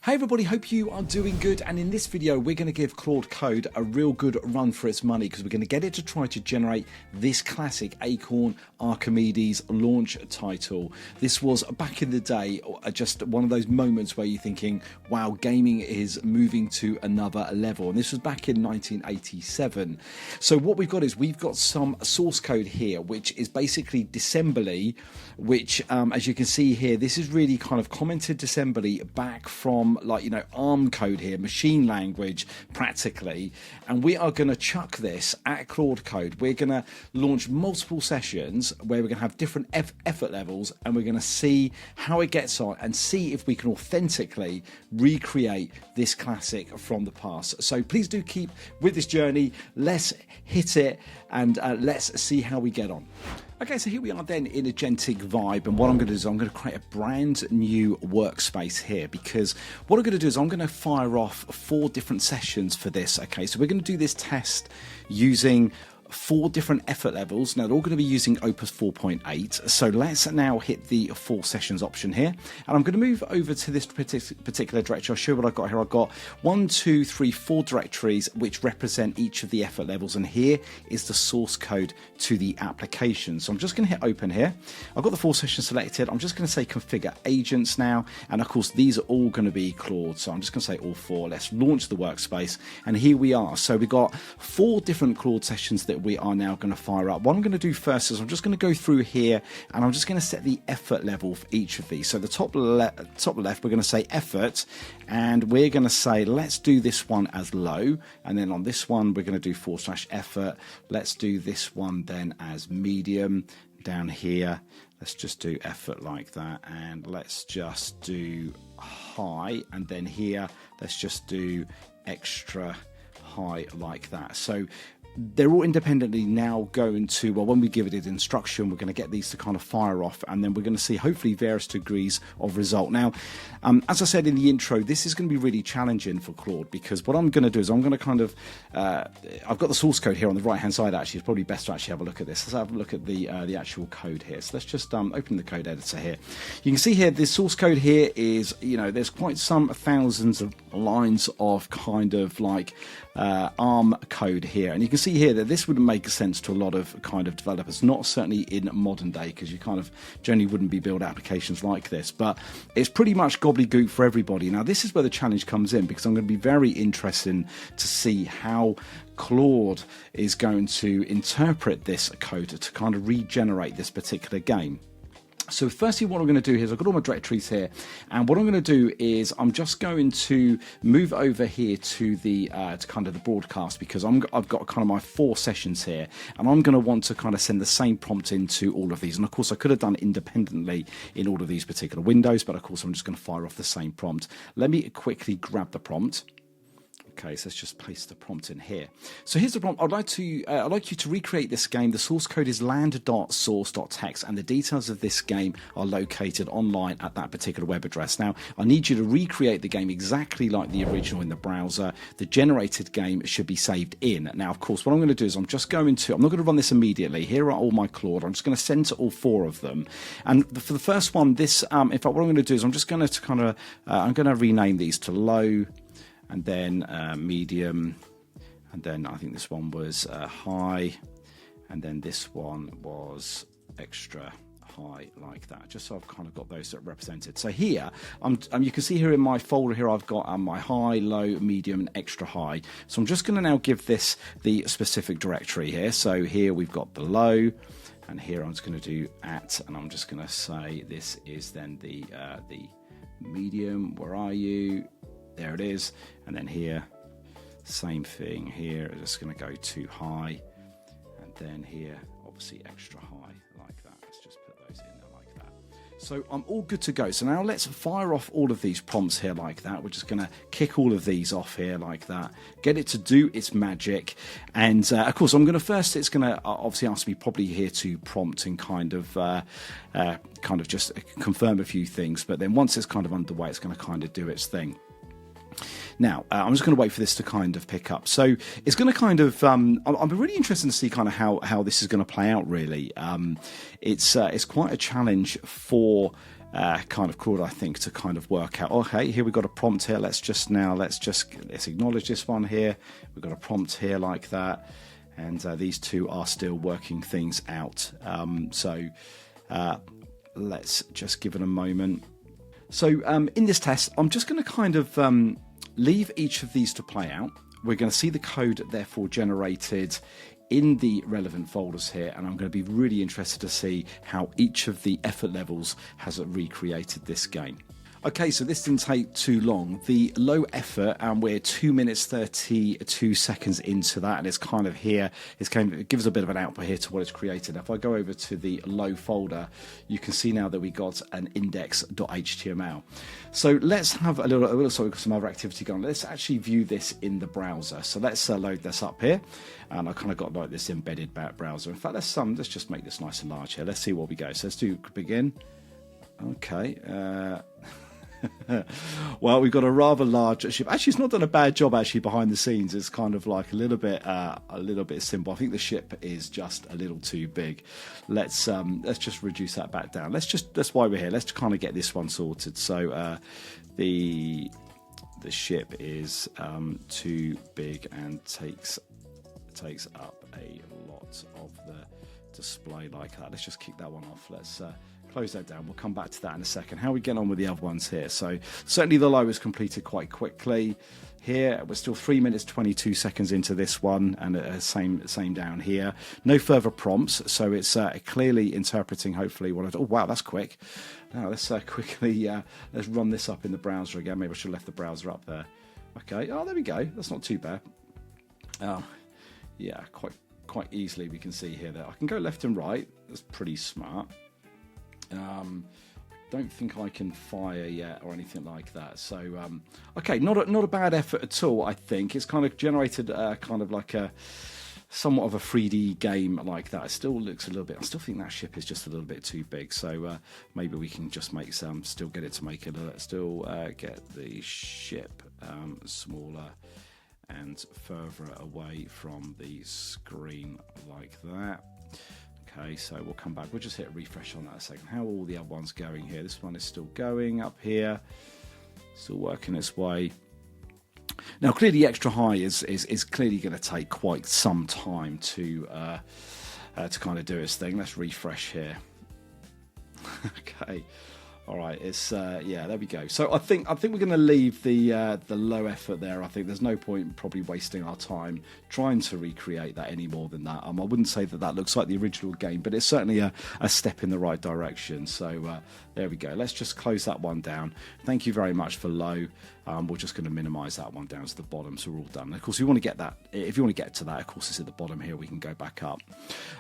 Hey everybody, hope you are doing good, and in this video we're going to give Claude Code a real good run for its money because we're going to get it to try to generate this classic Acorn Archimedes launch title. This was back in the day just one of those moments where you're thinking, wow, gaming is moving to another level, and this was back in 1987. So what we've got is we've got some source code here which is basically disassembly, which as you can see here, this is really kind of commented disassembly back from ARM code here, machine language practically, and we are going to chuck this at Claude Code. We're going to launch multiple sessions where we're going to have different effort levels, and we're going to see how it gets on and see if we can authentically recreate this classic from the past. So please do keep with this journey. Let's hit it and let's see how we get on. Okay, so here we are then in Agentic Vibe, and what I'm going to do is I'm going to create a brand new workspace here, because what I'm going to do is I'm going to fire off 4 different sessions for this. Okay, so we're going to do this test using 4 different effort levels. Now they're all going to be using Opus 4.8. So let's now hit the 4 sessions option here, and I'm going to move over to this particular directory. I'll show you what I've got here. I've got 1, 2, 3, 4 directories which represent each of the effort levels, and here is the source code to the application. So I'm just going to hit open here. I've got the 4 sessions selected. I'm just going to say configure agents now, and of course these are all going to be Claude, so I'm just going to say all 4. Let's launch the workspace, and here we are. So we've got 4 different Claude sessions that we are now going to fire up. What I'm going to do first is I'm just going to go through here, and I'm just going to set the effort level for each of these. So the top left, we're going to say effort, and we're going to say let's do this one as low, and then on this one we're going to do / effort. Let's do this one then as medium. Down here let's just do effort like that, and let's just do high, and then here let's just do extra high like that. So they're all independently now going to, well, when we give it an instruction, we're going to get these to kind of fire off, and then we're going to see hopefully various degrees of result. Now, as I said in the intro, this is going to be really challenging for Claude, because what I'm going to do is I'm going to kind of, I've got the source code here on the right hand side. Actually, it's probably best to actually have a look at this. Let's have a look at the actual code here. So let's just open the code editor here. You can see here, this source code here is, there's quite some thousands of lines of kind of like ARM code here, and you can see here that this wouldn't make sense to a lot of kind of developers, not certainly in modern day, because you kind of generally wouldn't be build applications like this, but it's pretty much gobbledygook for everybody. Now this is where the challenge comes in, because I'm going to be very interested to see how Claude is going to interpret this code to kind of regenerate this particular game. So firstly, what I'm going to do here is I've got all my directories here, and what I'm going to do is I'm just going to move over here to the to kind of the broadcast, because I've got kind of my 4 sessions here, and I'm going to want to kind of send the same prompt into all of these. And of course I could have done it independently in all of these particular windows, but of course I'm just going to fire off the same prompt. Let me quickly grab the prompt. Okay, so let's just paste the prompt in here. So here's the prompt. I'd like you to recreate this game. The source code is land.source.txt, and the details of this game are located online at that particular web address. Now, I need you to recreate the game exactly like the original in the browser. The generated game should be saved in. Now, of course, what I'm going to do is I'm not going to run this immediately. Here are all my Claude. I'm just going to send to all 4 of them. And for the first one, this, in fact, what I'm going to do is I'm just going to kind of, I'm going to rename these to low, and then medium, and then I think this one was high, and then this one was extra high like that, just so I've kind of got those that are represented. So here, you can see here in my folder here, I've got my high, low, medium, and extra high. So I'm just going to now give this the specific directory here. So here we've got the low, and here I'm just going to do at, and I'm just going to say this is then the medium. Where are you? There it is. And then here, same thing here, just going to go to high, and then here obviously extra high like that. Let's just put those in there like that. So I'm all good to go. So now let's fire off all of these prompts here like that. We're just going to kick all of these off here like that, get it to do its magic, and of course I'm going to first, it's going to obviously ask me probably here to prompt and kind of just confirm a few things, but then once it's kind of underway, it's going to kind of do its thing. Now, I'm just going to wait for this to kind of pick up. So it's going to kind of, I'm really interested to see kind of how this is going to play out, really. It's quite a challenge for kind of Claude, I think, to kind of work out, okay, here we've got a prompt here. Let's acknowledge this one here. We've got a prompt here like that. And these two are still working things out. Let's just give it a moment. So in this test, I'm just going to kind of leave each of these to play out. We're going to see the code therefore generated in the relevant folders here, and I'm going to be really interested to see how each of the effort levels has recreated this game. Okay, so this didn't take too long. The low effort, and we're 2 minutes 32 seconds into that, and it's kind of here. It gives a bit of an output here to what it's created. If I go over to the low folder, you can see now that we got an index.html. So let's have a little sorry, some other activity going. Let's actually view this in the browser. So let's load this up here, and I kind of got like this embedded browser. In fact, let's just make this nice and large here. Let's see what we go. So let's do begin. Okay. Well, we've got a rather large ship. Actually, it's not done a bad job actually behind the scenes. It's kind of like a little bit simple. I think the ship is just a little too big. Let's just reduce that back down. That's why we're here. Let's kind of get this one sorted. So the ship is too big and takes up a lot of the display like that. Let's just kick that one off. Let's close that down. We'll come back to that in a second. How are we getting on with the other ones here? So certainly the low is completed quite quickly. Here we're still 3 minutes 22 seconds into this one, and same down here. No further prompts, so it's clearly interpreting hopefully what I. Oh wow, that's quick. Now let's quickly let's run this up in the browser again. Maybe I should have left the browser up there. Okay. Oh, there we go. That's not too bad. Yeah, quite easily we can see here that I can go left and right. That's pretty smart. Don't think I can fire yet or anything like that. So okay, not a bad effort at all. I think it's kind of generated kind of like a somewhat of a 3D game like that. It still looks a little bit. I still think that ship is just a little bit too big. So maybe we can just make still get it to make it. Still get the ship smaller and further away from the screen like that. Okay, so we'll come back. We'll just hit refresh on that a second. How are all the other ones going here? This one is still going up here, still working its way. Now, clearly, extra high is clearly going to take quite some time to kind of do its thing. Let's refresh here. Okay. All right, it's yeah, there we go. So I think we're going to leave the low effort there. I think there's no point probably wasting our time trying to recreate that any more than that. I wouldn't say that looks like the original game, but it's certainly a step in the right direction. So there we go. Let's just close that one down. Thank you very much for low. We're just going to minimize that one down to the bottom, so we're all done. And of course, you want to get that. If you want to get to that, of course, it's at the bottom here. We can go back up.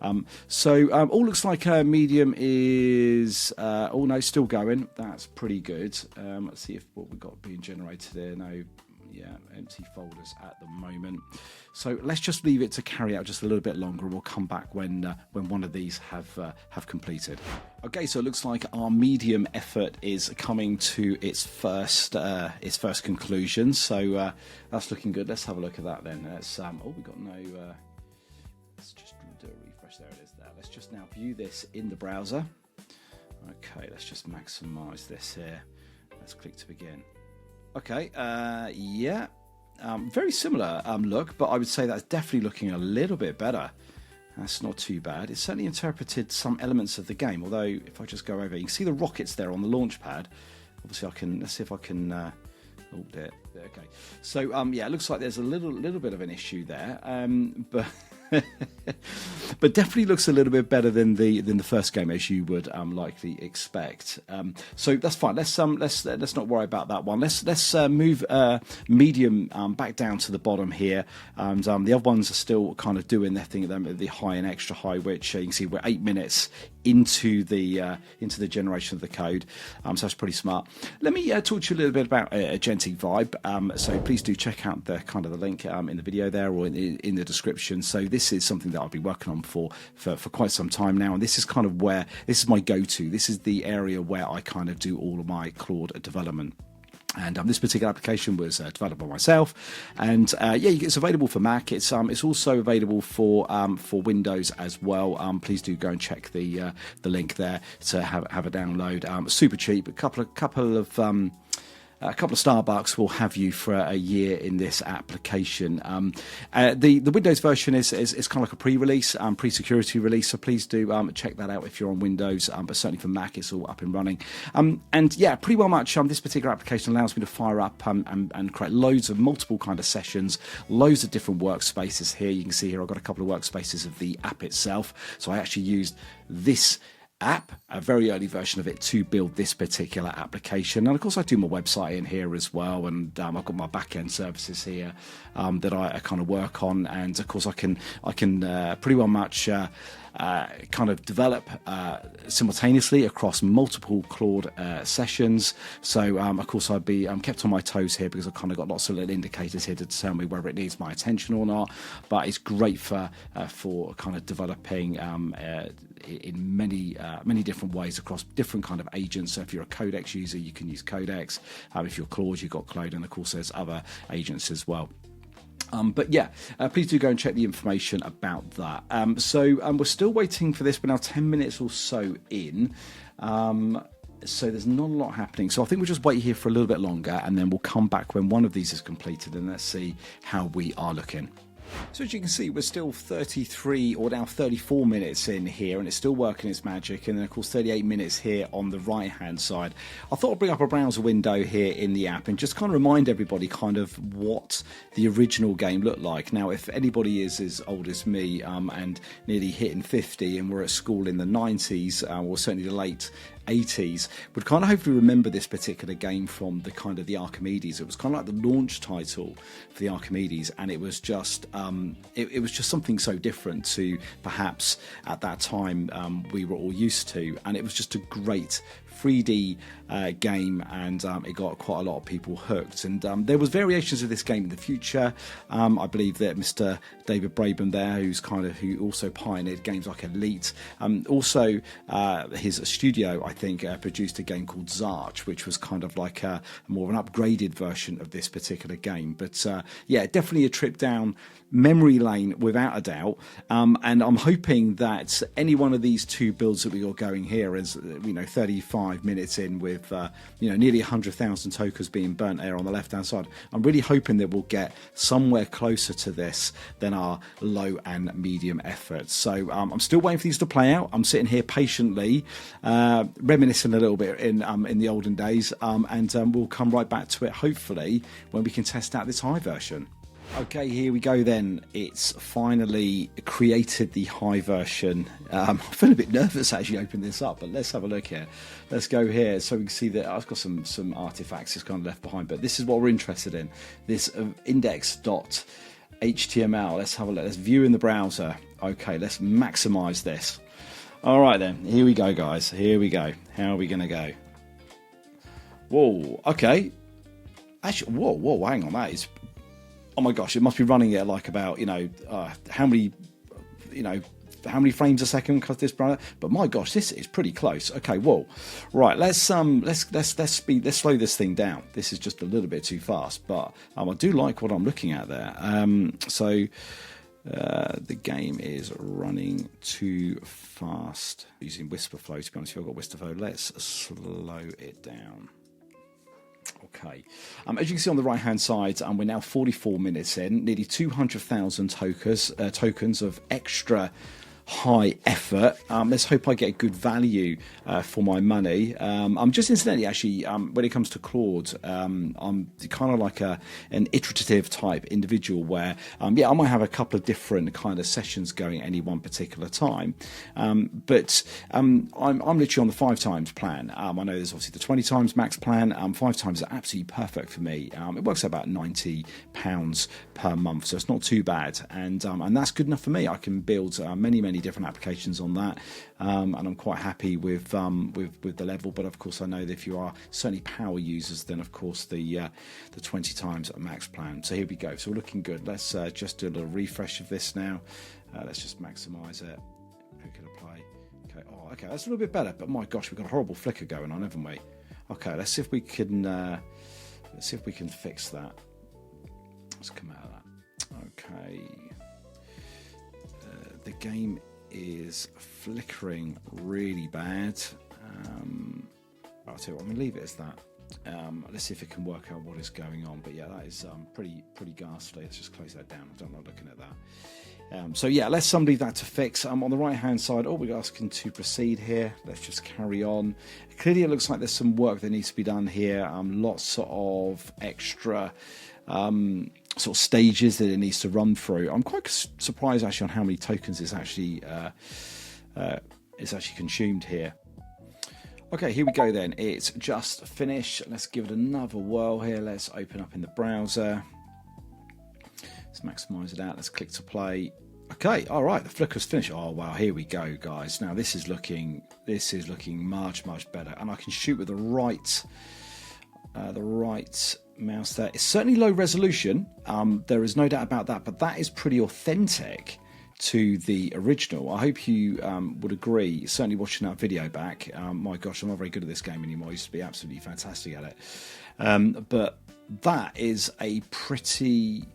All looks like medium is oh no, still going. That's pretty good. Let's see if what we've got being generated there. No, yeah, empty folders at the moment. So let's just leave it to carry out just a little bit longer, and we'll come back when one of these have completed. Okay, so it looks like our medium effort is coming to its first conclusion. So that's looking good. Let's have a look at that then. Let's we got no. Let's just do a refresh. There it is. There. Let's just now view this in the browser. Okay, let's just maximize this here. Let's click to begin. Okay, yeah, very similar look, but I would say that's definitely looking a little bit better. That's not too bad. It's certainly interpreted some elements of the game, although if I just go over, you can see the rockets there on the launch pad. Obviously, let's see if I can, oh, there, okay. So, yeah, it looks like there's a little bit of an issue there, but... but definitely looks a little bit better than the first game, as you would likely expect. So that's fine. Let's not worry about that one. Let's move medium back down to the bottom here, and the other ones are still kind of doing their thing at the high and extra high, which you can see we're 8 minutes into the generation of the code. So that's pretty smart. Let me talk to you a little bit about Agentic Vibe. So please do check out the link in the video there or in the description. So this is something that I've been working on for quite some time now, and this is kind of this is my go-to. This is the area where I kind of do all of my Claude development. And this particular application was developed by myself, and it's available for Mac. It's also available for Windows as well. Please do go and check the link there to have a download. Super cheap. A couple of Starbucks will have you for a year in this application. The Windows version is kind of like a pre-release, pre-security release, so please do check that out if you're on Windows, but certainly for Mac it's all up and running. Pretty well much this particular application allows me to fire up and create loads of multiple kind of sessions, loads of different workspaces here. You can see here I've got a couple of workspaces of the app itself, so I actually used this app, a very early version of it, to build this particular application. And of course I do my website in here as well, and I've got my back-end services here that I kind of work on, and of course I can pretty well much kind of develop simultaneously across multiple Claude sessions. So of course I'd be kept on my toes here, because I've kind of got lots of little indicators here to tell me whether it needs my attention or not. But it's great for kind of developing in many different ways across different kind of agents. So if you're a Codex user, you can use Codex. If you're Claude, you've got Claude, and of course there's other agents as well. Please do go and check the information about that. We're still waiting for this. We're now 10 minutes or so in. So there's not a lot happening. So I think we'll just wait here for a little bit longer, and then we'll come back when one of these is completed, and let's see how we are looking. So as you can see, we're still 33 or now 34 minutes in here, and it's still working its magic. And then of course 38 minutes here on the right hand side. I thought I'd bring up a browser window here in the app and just kind of remind everybody kind of what the original game looked like. Now if anybody is as old as me and nearly hitting 50 and we're at school in the 90s or certainly the late 80s, would kind of hopefully remember this particular game from the kind of the Archimedes. It was kind of like the launch title for the Archimedes, and it was just it was just something so different to perhaps at that time we were all used to, and it was just a great 3D game, and it got quite a lot of people hooked. And there was variations of this game in the future. I believe that Mr. David Braben there, who also pioneered games like Elite, also his studio, I think, produced a game called Zarch, which was kind of like more of an upgraded version of this particular game. But definitely a trip down memory lane without a doubt, and I'm hoping that any one of these two builds that we got going here is 35 minutes in with nearly 100,000 tokens being burnt there on the left hand side. I'm really hoping that we'll get somewhere closer to this than our low and medium efforts. So I'm still waiting for these to play out. I'm sitting here patiently reminiscing a little bit in the olden days, and we'll come right back to it hopefully when we can test out this high version. Okay, here we go then. It's finally created the high version. I feel a bit nervous actually opening this up, but let's have a look here. Let's go here so we can see that I've got some artifacts just kind of left behind, but this is what we're interested in. This index.html. Let's have a look. Let's view in the browser. Okay, let's maximize this. All right then, here we go, guys. Here we go. How are we going to go? Whoa, okay. Actually, whoa, hang on, that is... Oh my gosh, it must be running at like about how many frames a second because this brother. But my gosh, this is pretty close. Okay, whoa, right. Let's slow this thing down. This is just a little bit too fast, but I do like what I'm looking at there. The game is running too fast using Whisper Flow. To be honest, if I've got Whisper Flow, let's slow it down. Okay, as you can see on the right hand side, we're now 44 minutes in, nearly 200,000 tokens of extra high effort. Let's hope I get good value for my money. I'm just incidentally actually when it comes to Claude, I'm kind of like an iterative type individual where I might have a couple of different kind of sessions going at any one particular time, but I'm literally on the 5 times plan. I know there's obviously the 20 times max plan. 5 times is absolutely perfect for me. It works out about £90 per month, so it's not too bad, and that's good enough for me. I can build many different applications on that, and I'm quite happy with the level. But of course I know that if you are certainly power users, then of course the 20 times max plan. So here we go, so we're looking good. Let's just do a little refresh of this now. Let's just maximize it, pick it apply. Okay, that's a little bit better, but my gosh, we've got a horrible flicker going on, haven't we? Okay, let's see if we can Let's see if we can fix that. Let's come out of that. Okay. The game is flickering really bad. I'll tell you what, I'm going to leave it as that. Let's see if it can work out what is going on. But yeah, that is pretty ghastly. Let's just close that down. I don't like looking at that. So yeah, let's leave that to fix. On the right hand side, we're asking to proceed here. Let's just carry on. Clearly it looks like there's some work that needs to be done here. Lots of extra sort of stages that it needs to run through. I'm quite surprised actually on how many tokens it's actually consumed here. Okay, here we go then. It's just finished. Let's give it another whirl here. Let's open up in the browser. Let's maximize it out. Let's click to play. Okay, all right, the flicker's finished. Oh wow, here we go, guys. Now this is looking much better, and I can shoot with the right mouse there. It's certainly low resolution. There is no doubt about that, but that is pretty authentic to the original. I hope you would agree. Certainly watching that video back, my gosh, I'm not very good at this game anymore. I used to be absolutely fantastic at it. But that is a pretty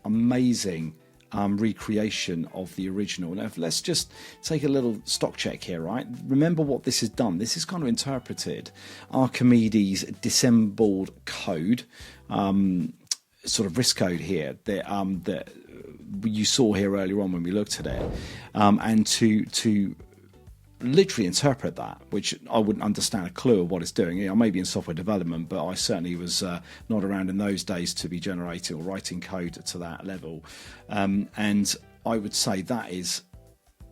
amazing recreation of the original. Now, let's just take a little stock check here, right? Remember what this has done. This is kind of interpreted Archimedes' disassembled code, sort of risk code here that you saw here earlier on when we looked at it, and to literally interpret that, which I wouldn't understand a clue of what it's doing. I may be in software development, but I certainly was not around in those days to be generating or writing code to that level. And I would say that is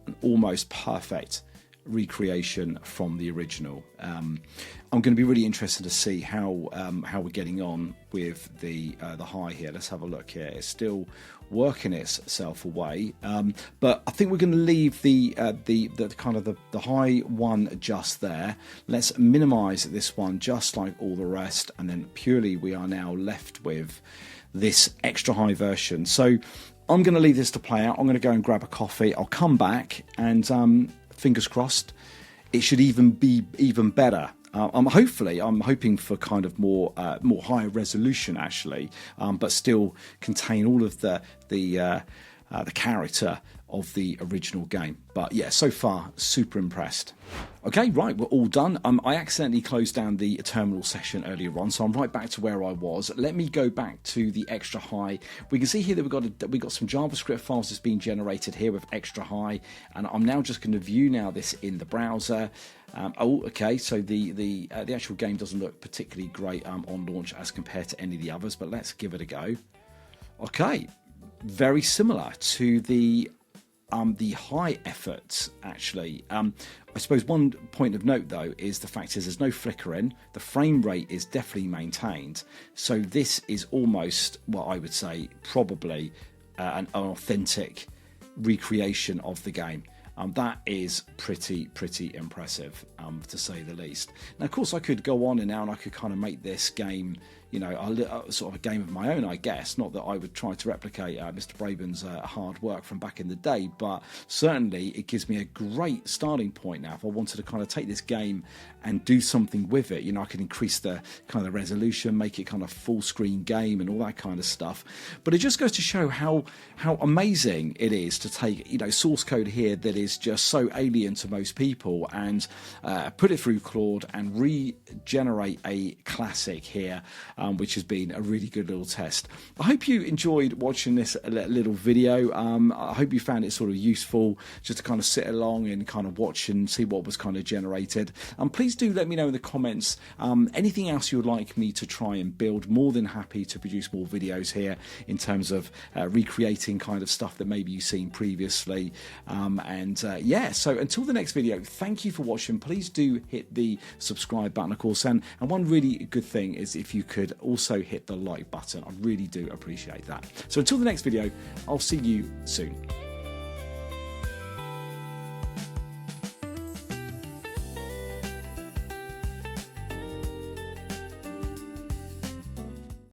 an almost perfect recreation from the original. I'm going to be really interested to see how we're getting on with the high here. Let's have a look here. It's still working itself away, but I think we're going to leave the kind of the high one just there. Let's minimize this one just like all the rest, and then purely we are now left with this extra high version. So I'm going to leave this to play out. I'm going to go and grab a coffee. I'll come back and fingers crossed it should even be even better. I'm hoping for kind of more higher resolution actually, but still contain all of the character of the original game. But yeah, so far super impressed. Okay, right, we're all done. I accidentally closed down the terminal session earlier on, so I'm right back to where I was. Let me go back to the extra high. We can see here that we got some JavaScript files that's being generated here with extra high, and I'm now just going to view this in the browser. Okay, so the actual game doesn't look particularly great on launch as compared to any of the others, but let's give it a go. Okay, very similar to the high efforts actually. I suppose one point of note though is the fact is there's no flickering. The frame rate is definitely maintained, so this is almost what I would say probably an authentic recreation of the game. That is pretty impressive, to say the least. Now, of course, I could go on and I could kind of make this game, a sort of a game of my own, I guess. Not that I would try to replicate Mr. Braben's hard work from back in the day, but certainly it gives me a great starting point now. If I wanted to kind of take this game and do something with it, I can increase the kind of resolution, make it kind of full screen game and all that kind of stuff. But it just goes to show how amazing it is to take, source code here that is just so alien to most people and put it through Claude and regenerate a classic here, which has been a really good little test. I hope you enjoyed watching this little video. I hope you found it sort of useful just to kind of sit along and kind of watch and see what was kind of generated. Please do let me know in the comments anything else you would like me to try and build. More than happy to produce more videos here in terms of recreating kind of stuff that maybe you've seen previously. Yeah, so until the next video, thank you for watching. Please do hit the subscribe button, of course, and one really good thing is if you could also hit the like button. I really do appreciate that. So until the next video, I'll see you soon.